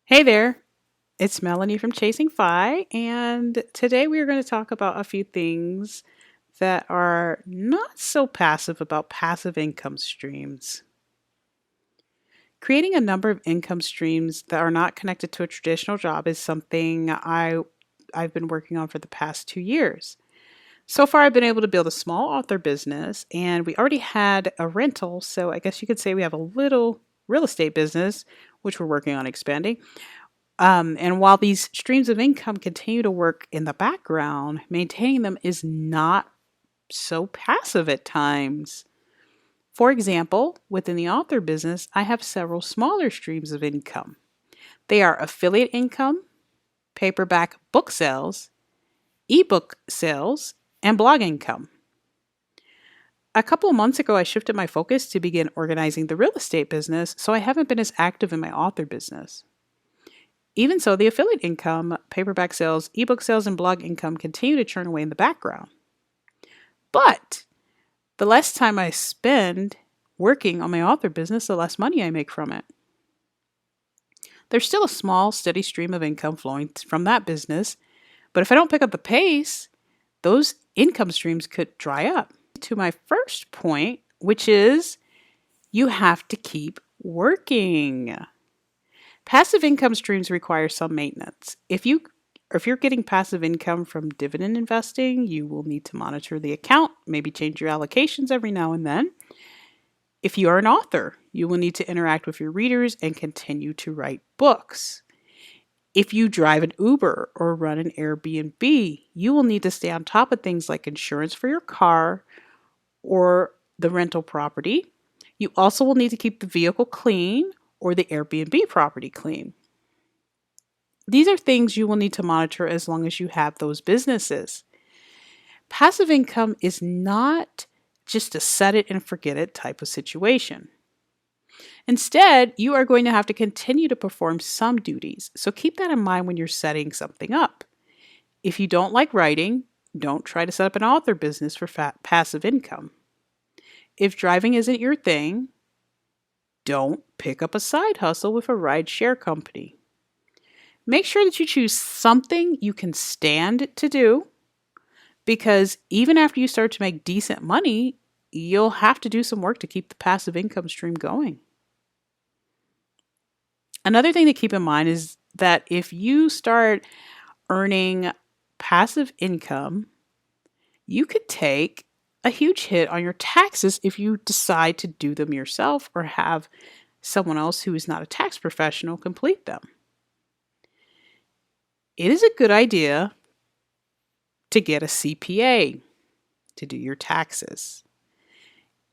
Hey there, it's Melanie from Chasing Fi, and today we are going to talk about a few things that are not so passive about passive income streams. Creating a number of income streams that are not connected to a traditional job is something I've been working on for the past 2 years. So far, I've been able to build a small author business, and we already had a rental, so I guess you could say we have a little real estate business, which we're working on expanding. And while these streams of income continue to work in the background, maintaining them is not so passive at times. For example, within the author business, I have several smaller streams of income. They are affiliate income, paperback book sales, ebook sales, and blog income. A couple of months ago, I shifted my focus to begin organizing the real estate business, so I haven't been as active in my author business. Even so, the affiliate income, paperback sales, ebook sales, and blog income continue to churn away in the background. But the less time I spend working on my author business, the less money I make from it. There's still a small, steady stream of income flowing from that business, but if I don't pick up the pace, those income streams could dry up. To my first point, which is you have to keep working. Passive income streams require some maintenance. If you're getting passive income from dividend investing, you will need to monitor the account, maybe change your allocations every now and then. If you are an author, you will need to interact with your readers and continue to write books. If you drive an Uber or run an Airbnb, you will need to stay on top of things like insurance for your car or the rental property. You also will need to keep the vehicle clean or the Airbnb property clean. These are things you will need to monitor as long as you have those businesses. Passive income is not just a set it and forget it type of situation. Instead, you are going to have to continue to perform some duties. So keep that in mind when you're setting something up. If you don't like writing, don't try to set up an author business for passive income. If driving isn't your thing, don't pick up a side hustle with a ride share company. Make sure that you choose something you can stand to do, because even after you start to make decent money, you'll have to do some work to keep the passive income stream going. Another thing to keep in mind is that if you start earning passive income, you could take a huge hit on your taxes if you decide to do them yourself or have someone else who is not a tax professional complete them. It is a good idea to get a CPA to do your taxes.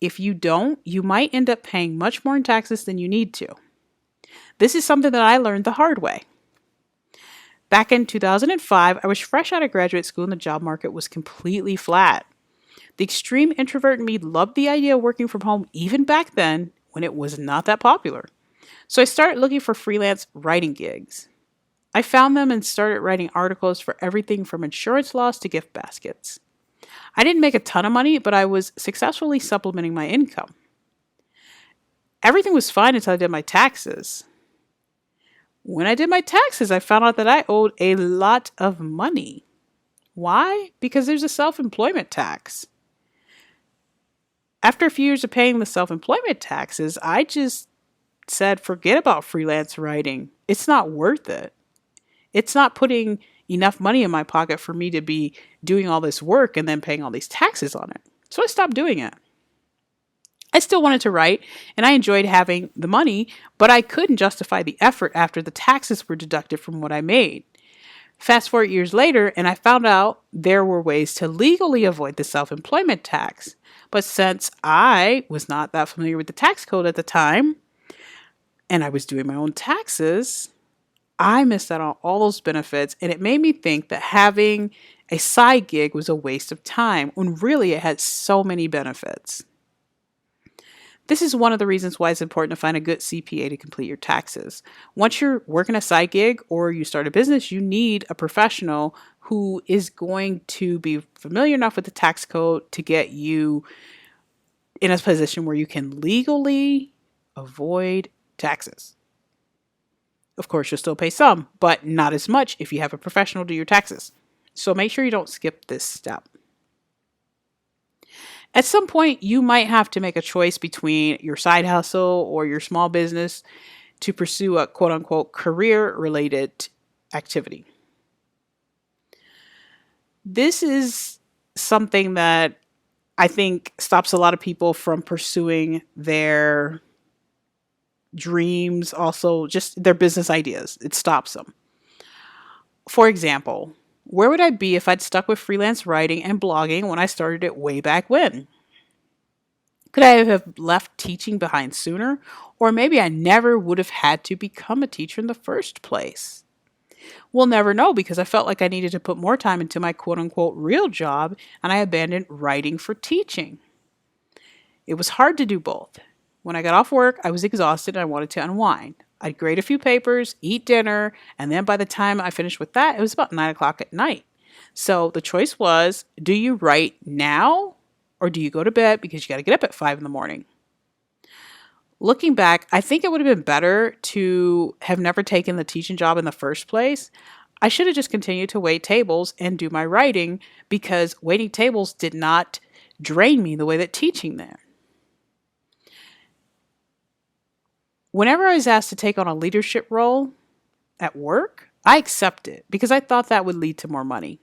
If you don't, you might end up paying much more in taxes than you need to. This is something that I learned the hard way. Back in 2005, I was fresh out of graduate school and the job market was completely flat. The extreme introvert in me loved the idea of working from home even back then when it was not that popular. So I started looking for freelance writing gigs. I found them and started writing articles for everything from insurance laws to gift baskets. I didn't make a ton of money, but I was successfully supplementing my income. Everything was fine until I did my taxes. When I did my taxes, I found out that I owed a lot of money. Why? Because there's a self-employment tax. After a few years of paying the self-employment taxes, I just said, forget about freelance writing. It's not worth it. It's not putting enough money in my pocket for me to be doing all this work and then paying all these taxes on it. So I stopped doing it. I still wanted to write and I enjoyed having the money, but I couldn't justify the effort after the taxes were deducted from what I made. Fast forward years later, and I found out there were ways to legally avoid the self-employment tax. But since I was not that familiar with the tax code at the time, and I was doing my own taxes, I missed out on all those benefits, and it made me think that having a side gig was a waste of time when really it had so many benefits. This is one of the reasons why it's important to find a good CPA to complete your taxes. Once you're working a side gig or you start a business, you need a professional who is going to be familiar enough with the tax code to get you in a position where you can legally avoid taxes. Of course, you'll still pay some, but not as much if you have a professional do your taxes. So make sure you don't skip this step. At some point, you might have to make a choice between your side hustle or your small business to pursue a quote unquote career related activity. This is something that I think stops a lot of people from pursuing their dreams, also just their business ideas. It stops them. For example, where would I be if I'd stuck with freelance writing and blogging when I started it way back when? Could I have left teaching behind sooner? Or maybe I never would have had to become a teacher in the first place. We'll never know because I felt like I needed to put more time into my quote unquote real job and I abandoned writing for teaching. It was hard to do both. When I got off work, I was exhausted and I wanted to unwind. I'd grade a few papers, eat dinner, and then by the time I finished with that, it was about 9 o'clock at night. So the choice was, do you write now or do you go to bed because you got to get up at 5 in the morning? Looking back, I think it would have been better to have never taken the teaching job in the first place. I should have just continued to wait tables and do my writing because waiting tables did not drain me the way that teaching did. Whenever I was asked to take on a leadership role at work, I accepted because I thought that would lead to more money.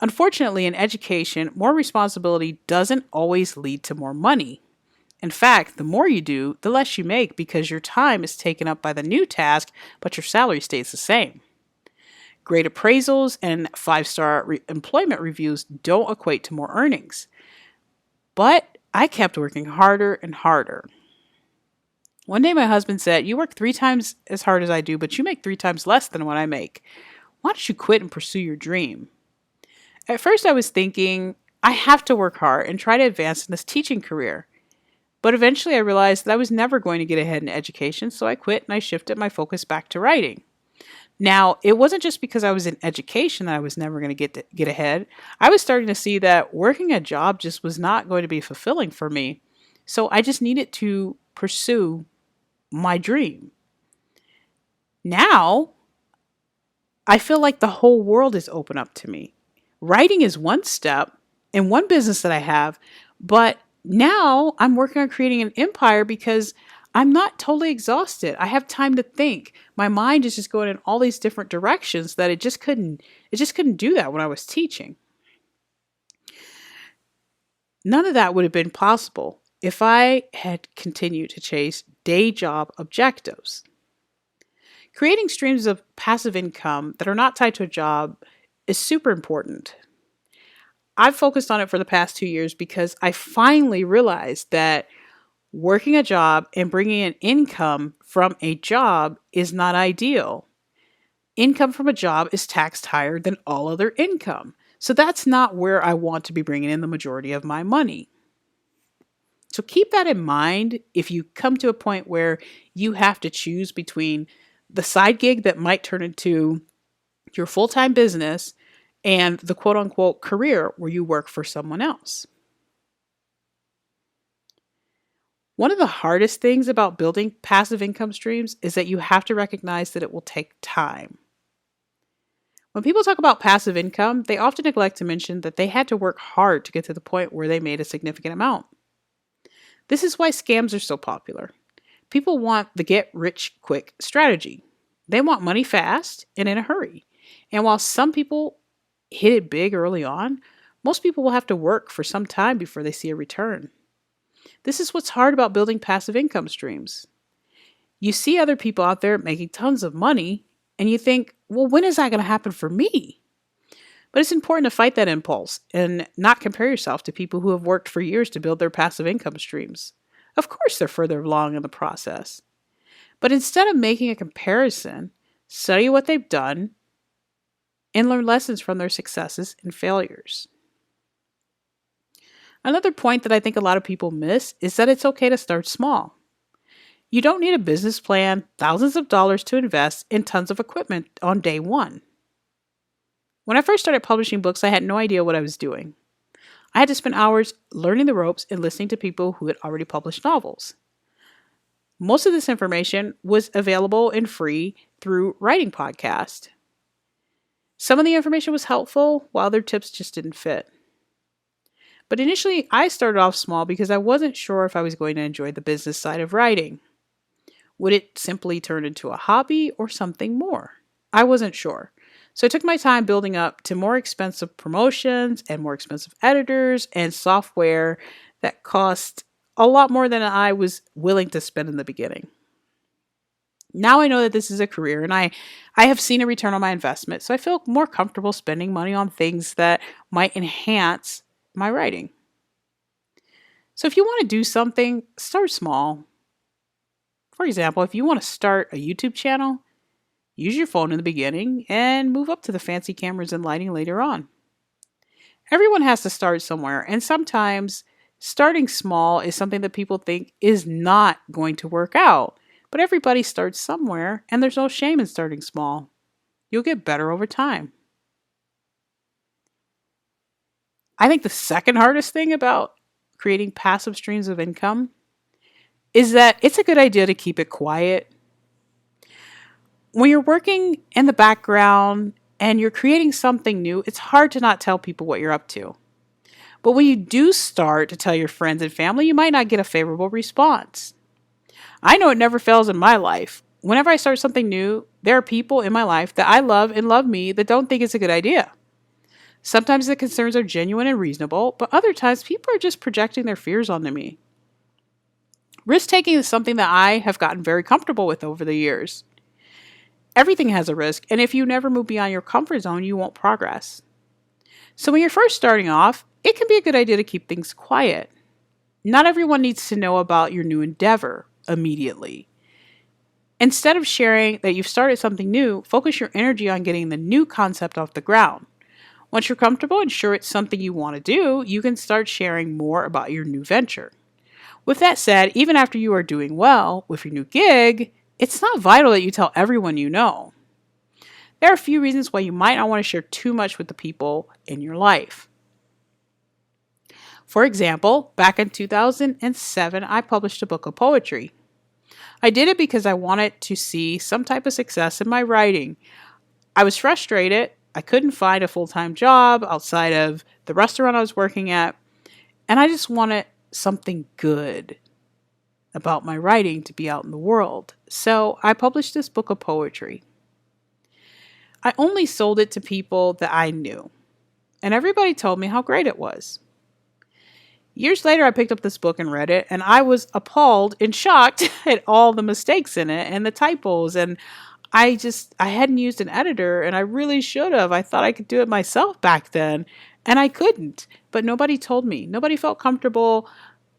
Unfortunately, in education, more responsibility doesn't always lead to more money. In fact, the more you do, the less you make because your time is taken up by the new task, but your salary stays the same. Great appraisals and five-star employment reviews don't equate to more earnings. But I kept working harder and harder. One day my husband said, "You work 3 times as hard as I do, but you make 3 times less than what I make. Why don't you quit and pursue your dream?" At first I was thinking, I have to work hard and try to advance in this teaching career. But eventually I realized that I was never going to get ahead in education, so I quit and I shifted my focus back to writing. Now, it wasn't just because I was in education that I was never going to get ahead. I was starting to see that working a job just was not going to be fulfilling for me. So I just needed to pursue my dream. Now, I feel like the whole world is open up to me. Writing is one step in one business that I have, but now I'm working on creating an empire because I'm not totally exhausted. I have time to think. My mind is just going in all these different directions that it just couldn't do that when I was teaching. None of that would have been possible if I had continued to chase day job objectives. Creating streams of passive income that are not tied to a job is super important. I've focused on it for the past 2 years because I finally realized that working a job and bringing in income from a job is not ideal. Income from a job is taxed higher than all other income. So that's not where I want to be bringing in the majority of my money. So keep that in mind if you come to a point where you have to choose between the side gig that might turn into your full-time business and the quote unquote career where you work for someone else. One of the hardest things about building passive income streams is that you have to recognize that it will take time. When people talk about passive income, they often neglect to mention that they had to work hard to get to the point where they made a significant amount. This is why scams are so popular. People want the get rich quick strategy. They want money fast and in a hurry. And while some people hit it big early on, most people will have to work for some time before they see a return. This is what's hard about building passive income streams. You see other people out there making tons of money, and you think, well, when is that going to happen for me? But it's important to fight that impulse and not compare yourself to people who have worked for years to build their passive income streams. Of course, they're further along in the process. But instead of making a comparison, study what they've done and learn lessons from their successes and failures. Another point that I think a lot of people miss is that it's okay to start small. You don't need a business plan, thousands of dollars to invest, and tons of equipment on day one. When I first started publishing books, I had no idea what I was doing. I had to spend hours learning the ropes and listening to people who had already published novels. Most of this information was available and free through Writing Podcast. Some of the information was helpful, while other tips just didn't fit. But initially, I started off small because I wasn't sure if I was going to enjoy the business side of writing. Would it simply turn into a hobby or something more? I wasn't sure. So I took my time building up to more expensive promotions and more expensive editors and software that cost a lot more than I was willing to spend in the beginning. Now I know that this is a career and I have seen a return on my investment, so I feel more comfortable spending money on things that might enhance my writing. So if you want to do something, start small. For example, if you want to start a YouTube channel, use your phone in the beginning and move up to the fancy cameras and lighting later on. Everyone has to start somewhere, and sometimes starting small is something that people think is not going to work out. But everybody starts somewhere, and there's no shame in starting small. You'll get better over time. I think the second hardest thing about creating passive streams of income is that it's a good idea to keep it quiet. When you're working in the background and you're creating something new, it's hard to not tell people what you're up to. But when you do start to tell your friends and family, you might not get a favorable response. I know it never fails in my life. Whenever I start something new, there are people in my life that I love and love me that don't think it's a good idea. Sometimes the concerns are genuine and reasonable, but other times people are just projecting their fears onto me. Risk taking is something that I have gotten very comfortable with over the years. Everything has a risk, and if you never move beyond your comfort zone, you won't progress. So when you're first starting off, it can be a good idea to keep things quiet. Not everyone needs to know about your new endeavor immediately. Instead of sharing that you've started something new, focus your energy on getting the new concept off the ground. Once you're comfortable and sure it's something you want to do, you can start sharing more about your new venture. With that said, even after you are doing well with your new gig, it's not vital that you tell everyone you know. There are a few reasons why you might not want to share too much with the people in your life. For example, back in 2007, I published a book of poetry. I did it because I wanted to see some type of success in my writing. I was frustrated. I couldn't find a full-time job outside of the restaurant I was working at, and I just wanted something good about my writing to be out in the world. So I published this book of poetry. I only sold it to people that I knew, and everybody told me how great it was. Years later, I picked up this book and read it, and I was appalled and shocked at all the mistakes in it and the typos. And I hadn't used an editor, and I really should have. I thought I could do it myself back then, and I couldn't. But nobody told me. Nobody felt comfortable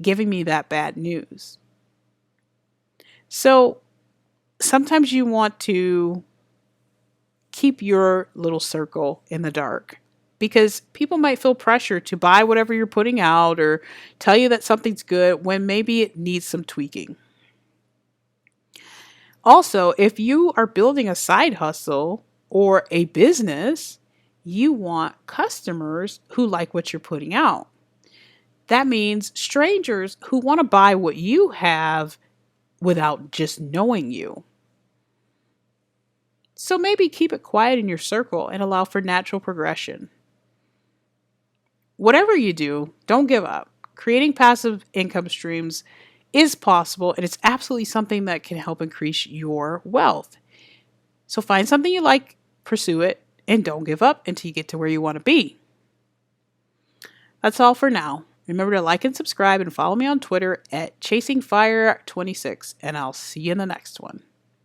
giving me that bad news. So sometimes you want to keep your little circle in the dark, because people might feel pressure to buy whatever you're putting out or tell you that something's good when maybe it needs some tweaking. Also, if you are building a side hustle or a business, you want customers who like what you're putting out. That means strangers who want to buy what you have without just knowing you. So maybe keep it quiet in your circle and allow for natural progression. Whatever you do, don't give up. Creating passive income streams is possible, and it's absolutely something that can help increase your wealth. So find something you like, pursue it, and don't give up until you get to where you want to be. That's all for now. Remember to like and subscribe and follow me on Twitter at ChasingFire26, and I'll see you in the next one.